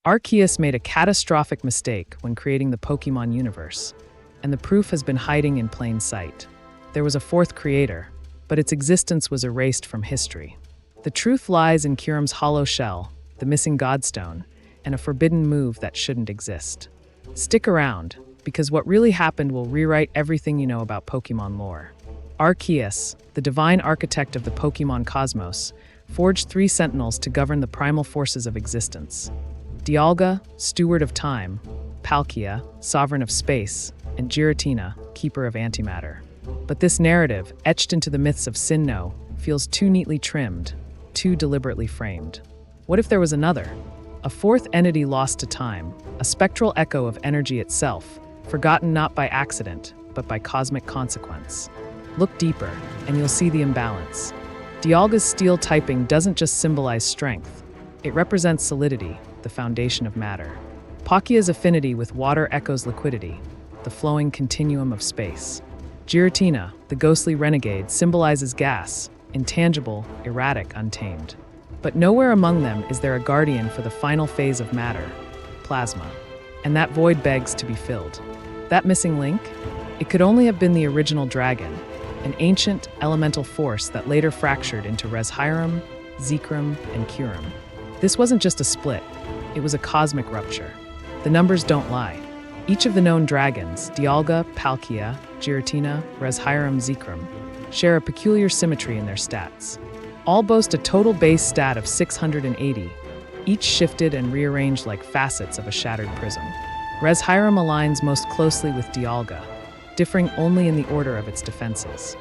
Arceus made a catastrophic mistake when creating the Pokémon universe, and the proof has been hiding in plain sight. There was a fourth creator, but its existence was erased from history. The truth lies in Kyurem's hollow shell, the missing Godstone, and a forbidden move that shouldn't exist. Stick around, because what really happened will rewrite everything you know about Pokémon lore. Arceus, the divine architect of the Pokémon cosmos, forged 3 sentinels to govern the primal forces of existence. Dialga, steward of time, Palkia, sovereign of space, and Giratina, keeper of antimatter. But this narrative, etched into the myths of Sinnoh, feels too neatly trimmed, too deliberately framed. What if there was another? A fourth entity lost to time, a spectral echo of energy itself, forgotten not by accident, but by cosmic consequence. Look deeper, and you'll see the imbalance. Dialga's steel typing doesn't just symbolize strength. It represents solidity, the foundation of matter. Palkia's affinity with water echoes liquidity, the flowing continuum of space. Giratina, the ghostly renegade, symbolizes gas, intangible, erratic, untamed. But nowhere among them is there a guardian for the final phase of matter, plasma. And that void begs to be filled. That missing link? It could only have been the original dragon, an ancient, elemental force that later fractured into Reshiram, Zekrom, and Kyurem. This wasn't just a split, it was a cosmic rupture. The numbers don't lie. Each of the known dragons, Dialga, Palkia, Giratina, Reshiram, Zekrom, share a peculiar symmetry in their stats. All boast a total base stat of 680, each shifted and rearranged like facets of a shattered prism. Reshiram aligns most closely with Dialga, differing only in the order of its defenses.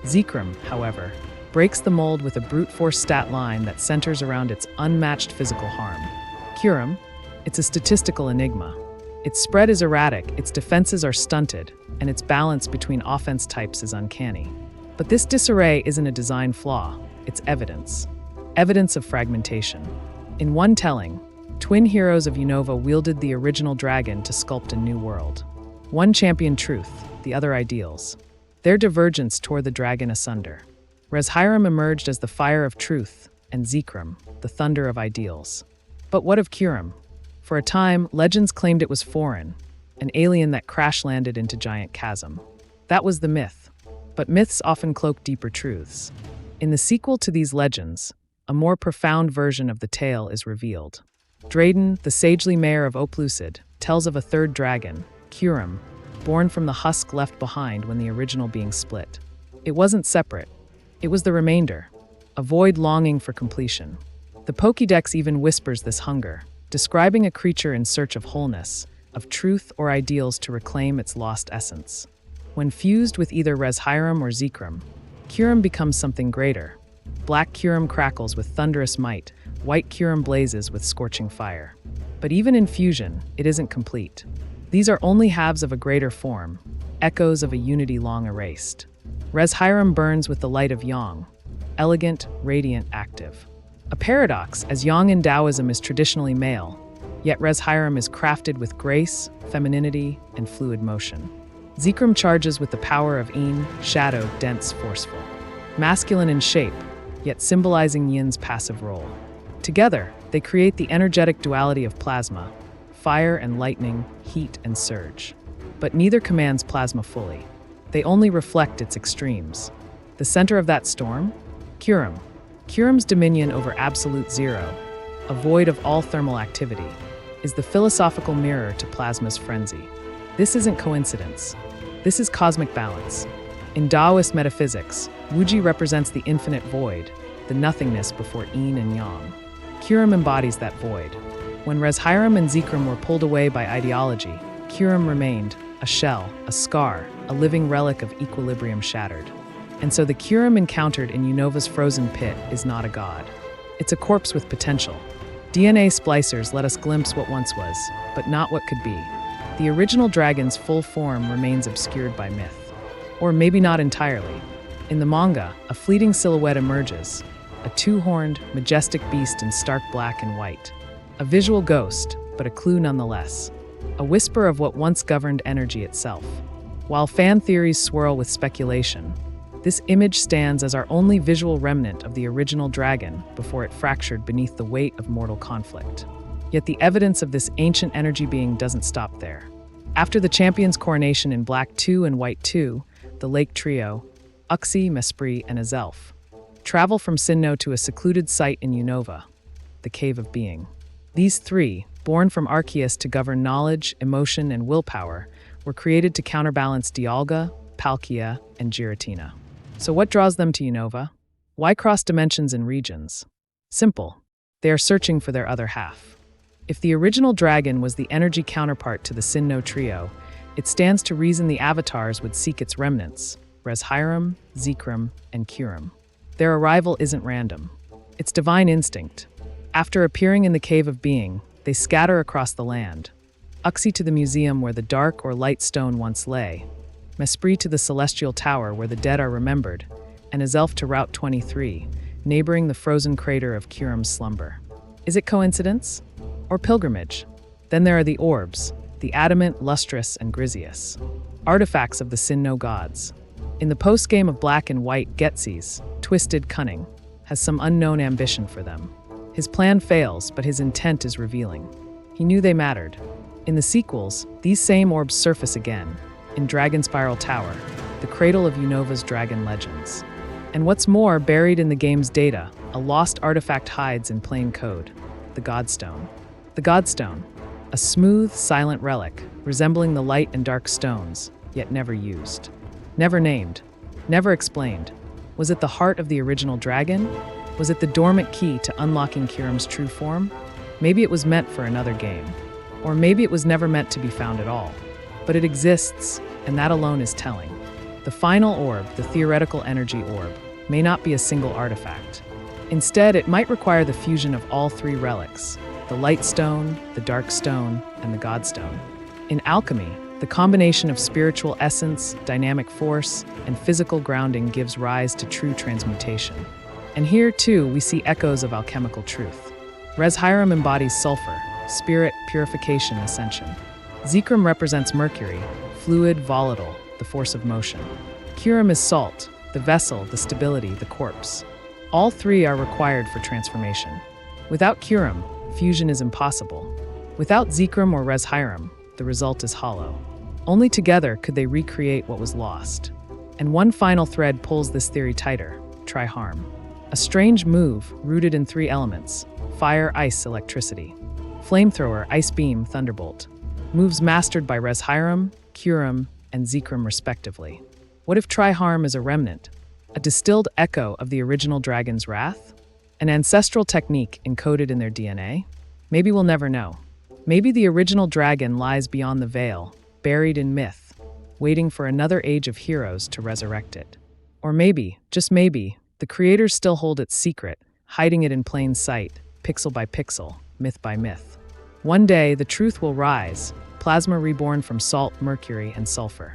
Zekrom, however, breaks the mold with a brute force stat line that centers around its unmatched physical harm. Kyurem, it's a statistical enigma. Its spread is erratic, its defenses are stunted, and its balance between offense types is uncanny. But this disarray isn't a design flaw, it's evidence. Evidence of fragmentation. In one telling, twin heroes of Unova wielded the original dragon to sculpt a new world. One championed truth, the other ideals. Their divergence tore the dragon asunder. Reshiram emerged as the fire of truth, and Zekrom, the thunder of ideals. But what of Kyurem? For a time, legends claimed it was foreign, an alien that crash-landed into giant chasm. That was the myth, but myths often cloak deeper truths. In the sequel to these legends, a more profound version of the tale is revealed. Drayden, the sagely mayor of Oplucid, tells of a third dragon, Kyurem, born from the husk left behind when the original being split. It wasn't separate. It was the remainder, a void longing for completion. The Pokédex even whispers this hunger, describing a creature in search of wholeness, of truth or ideals to reclaim its lost essence. When fused with either Reshiram or Zekrom, Kyurem becomes something greater. Black Kyurem crackles with thunderous might, white Kyurem blazes with scorching fire. But even in fusion, it isn't complete. These are only halves of a greater form, echoes of a unity long erased. Reshiram burns with the light of Yang, elegant, radiant, active. A paradox, as Yang in Taoism is traditionally male, yet Reshiram is crafted with grace, femininity, and fluid motion. Zekrom charges with the power of Yin, shadowed, dense, forceful. Masculine in shape, yet symbolizing Yin's passive role. Together, they create the energetic duality of plasma, fire and lightning, heat and surge. But neither commands plasma fully. They only reflect its extremes. The center of that storm? Kyurem. Kyurem's dominion over absolute zero, a void of all thermal activity, is the philosophical mirror to plasma's frenzy. This isn't coincidence. This is cosmic balance. In Taoist metaphysics, Wuji represents the infinite void, the nothingness before Yin and Yang. Kyurem embodies that void. When Reshiram and Zekrom were pulled away by ideology, Kyurem remained, a shell, a scar, a living relic of equilibrium shattered. And so the Kyurem encountered in Unova's frozen pit is not a god. It's a corpse with potential. DNA splicers let us glimpse what once was, but not what could be. The original dragon's full form remains obscured by myth. Or maybe not entirely. In the manga, a fleeting silhouette emerges, a two-horned, majestic beast in stark black and white. A visual ghost, but a clue nonetheless. A whisper of what once governed energy itself. While fan theories swirl with speculation, this image stands as our only visual remnant of the original dragon before it fractured beneath the weight of mortal conflict. Yet the evidence of this ancient energy being doesn't stop there. After the champion's coronation in Black 2 and White 2, the Lake Trio, Uxie, Mesprit, and Azelf, travel from Sinnoh to a secluded site in Unova, the Cave of Being. These three, born from Arceus to govern knowledge, emotion, and willpower, were created to counterbalance Dialga, Palkia, and Giratina. So what draws them to Unova? Why cross dimensions and regions? Simple. They are searching for their other half. If the original dragon was the energy counterpart to the Sinnoh trio, it stands to reason the avatars would seek its remnants, Reshiram, Zekrom, and Kyurem. Their arrival isn't random. It's divine instinct. After appearing in the Cave of Being, they scatter across the land. Uxie to the museum where the dark or light stone once lay, Mesprit to the celestial tower where the dead are remembered, and Azelf to Route 23, neighboring the frozen crater of Kyurem's slumber. Is it coincidence? Or pilgrimage? Then there are the orbs, the adamant, lustrous, and griseous, artifacts of the Sinnoh gods. In the post-game of Black and White, Getsy's, twisted cunning, has some unknown ambition for them. His plan fails, but his intent is revealing. He knew they mattered. In the sequels, these same orbs surface again, in Dragon Spiral Tower, the cradle of Unova's dragon legends. And what's more, buried in the game's data, a lost artifact hides in plain code, the Godstone. The Godstone, a smooth, silent relic, resembling the light and dark stones, yet never used. Never named, never explained. Was it the heart of the original dragon? Was it the dormant key to unlocking Kyurem's true form? Maybe it was meant for another game. Or maybe it was never meant to be found at all. But it exists, and that alone is telling. The final orb, the theoretical energy orb, may not be a single artifact. Instead, it might require the fusion of all three relics, the Light Stone, the Dark Stone, and the Godstone. In alchemy, the combination of spiritual essence, dynamic force, and physical grounding gives rise to true transmutation. And here, too, we see echoes of alchemical truth. Reshiram embodies sulfur, spirit, purification, ascension. Zekrom represents mercury, fluid, volatile, the force of motion. Kyurem is salt, the vessel, the stability, the corpse. All three are required for transformation. Without Kyurem, fusion is impossible. Without Zekrom or Reshiram, the result is hollow. Only together could they recreate what was lost. And one final thread pulls this theory tighter: Tri-Harm. A strange move rooted in three elements: fire, ice, electricity. Flamethrower, ice beam, thunderbolt. Moves mastered by Reshiram, Kyurem, and Zekrom respectively. What if Tri-Harm is a remnant? A distilled echo of the original dragon's wrath? An ancestral technique encoded in their DNA? Maybe we'll never know. Maybe the original dragon lies beyond the veil, buried in myth, waiting for another age of heroes to resurrect it. Or maybe, just maybe, the creators still hold its secret, hiding it in plain sight, pixel by pixel, myth by myth. One day, the truth will rise, plasma reborn from salt, mercury, and sulfur.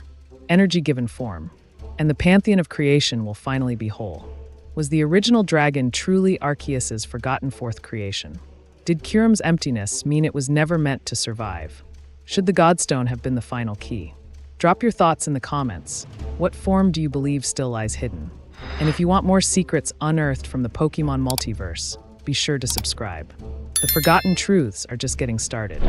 Energy given form. And the pantheon of creation will finally be whole. Was the original dragon truly Arceus's forgotten fourth creation? Did Kyurem's emptiness mean it was never meant to survive? Should the Godstone have been the final key? Drop your thoughts in the comments. What form do you believe still lies hidden? And if you want more secrets unearthed from the Pokémon multiverse, be sure to subscribe. The forgotten truths are just getting started.